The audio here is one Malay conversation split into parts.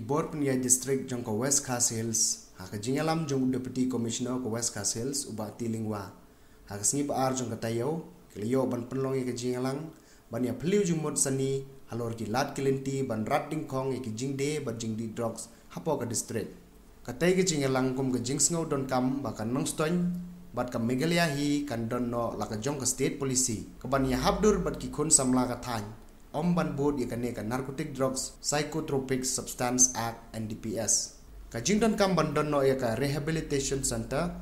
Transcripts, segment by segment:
board penilai district jong ko West Khas Hills hak jingalam jong deputy commissioner ko West Khas Hills uba tilingwa hak sngi par jong katayo kliyo ban penlong ke jingalang ban ya phliu jong mot sani halor ki lat kelenti ban rat ding khong ke jingde ban jingdi drugs hapo ka district katai ke jingalang kum ke jingsngau don kam bakan nongstoin bat ka megalia hi kan don no la ka jong ka state policy ka ban ya habdur bat ki khun samla ka than Omban Board yakane ka Narcotic Drugs Psychotropic Substance Act NDPS. Ka jingdon kam bandon no ya ka Rehabilitation Center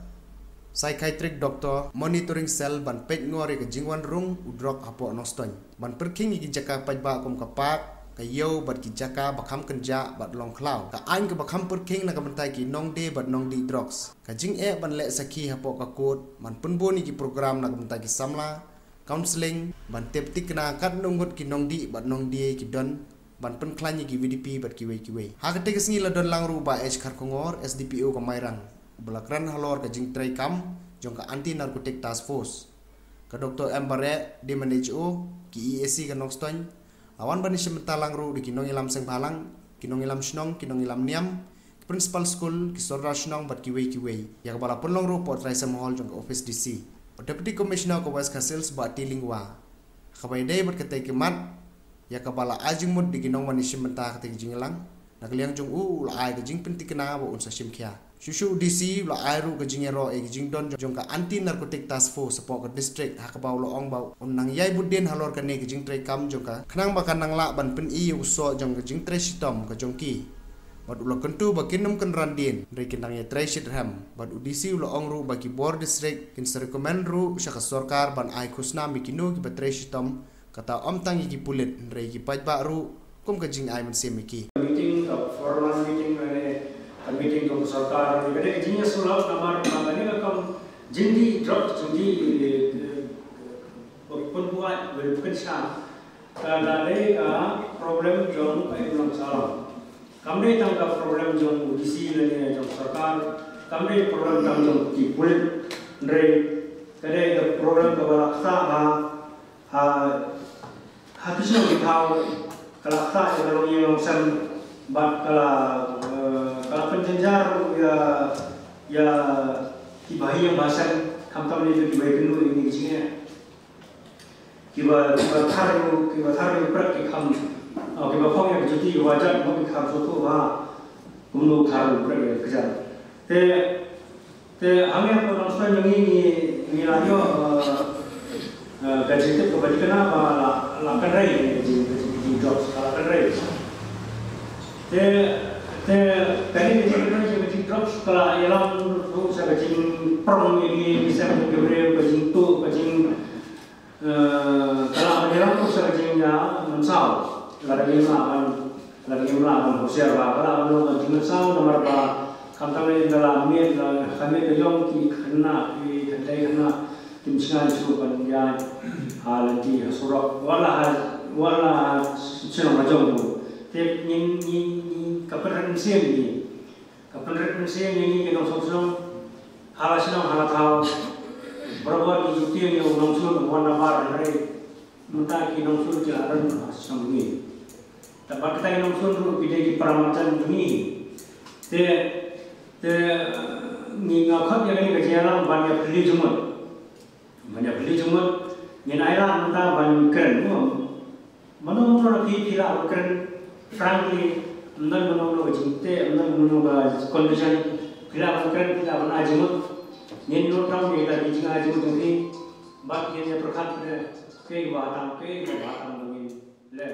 Psychiatric Doctor Monitoring Cell ban pej ngor ka jingwan rung udrok apo noston. Ban perking ki jaka pajba kom ka pak ka yo bat ki jaka bakham kenja bat long klau. Ka ain ka bakham perking na ka bantai ki nong de bat nong di drugs. Ka jing e ban le saki apo ka kod man punbo ni ki program na ka bantai ki samla counseling ban tep tik na kat nongot ki nong di bat nong die ki don ban pen klanya ki VDP bat ki we ha ka tek sngi la don lang ru ba h khar khongor SDPO ka mairang belakran halor ka jing trai kam jong ka anti narcotic task force ka Dr. Mbare di MNHO ki EAC ka nokston awan ban simta lang ru di ki nong ilam seng balang ki nong ilam snong ki nong ilam niam principal school ki sorra snong bat ki we ya ka bala pun long ru pot rai sam hall jong office DC Deputy Commissioner ko West Khas Hills ba tilingwa kabay day bat katay kemat ya kabala ajing mod di ginong manisim menta katay jinglang nakliang jong la ay ka jing pentik na wa unsa simkya susu DC la ay ru ka jingero e jing don jong ka anti narcotic task force support ka district hakabaw lo ong baw unang yai budin halor ka ne ka jing tray kam jong ka khnang bakan nang la ban pen i uso jong ka jing tray sitom ka jong ki bad ulo kentu bakinum kan randin rekinang ya tray shitham bad udisi ulo ong ru bagi board district kin rekomend ru syaka sorkar ban ai khusna mikinu ki batray sitom kata om tang ki pulit re ki pajba ru kum ka jing ai man semiki meeting of formal meeting meeting ko sarkar ni kade jinya sulap namar mangani ka kam jindi drop jindi pun buat bukan sah kada ka problem jong ai ulang salam kami tangkap problem jong udisi dan jong sarkar kami problem jong ki pulit re kade the problem ka balaksa ha kisah di tahu kalaksa kalau yang sam bat kalau penjenjar ya kibahi yang bahasan kam ni tu kibahi penuh ini kisahnya kiba thar praktik kam kiba phong yang jadi wajar mau kam suatu kumno thar praktik kerja te angin pun langsung yang ini lalu gaji itu kebajikan apa lakukan rai di job lakukan rai te kali ini gaji job setelah ialah tu saya gaji perang ini bisa menjadi gaji tu gaji kalau ialah tu saya gajinya mensal lagi melawan usia kalau gaji mensal nomor apa kami dalam ni kami kejong kena tim sengaja suruh dia hal di surat wala senang macam tu. Tapi ni kapan rensian ni kita sosok hal senang hal tahu berapa di juti yang nongsul warna bar hari minta kita nongsul jalan senang ni. Tapi kita nongsul dulu pilih di peramatan ni. Te ni ngakak yang ni kejalan banyak beli cuma. Banyak beli cuma ni naira minta banyak keren, mana lagi tidak keren, frankly, mana jinte, mana condition tidak keren tidak pernah jemut, ni tahu ni tadi jika jemut ni, bak ni perkat ke batang ni le.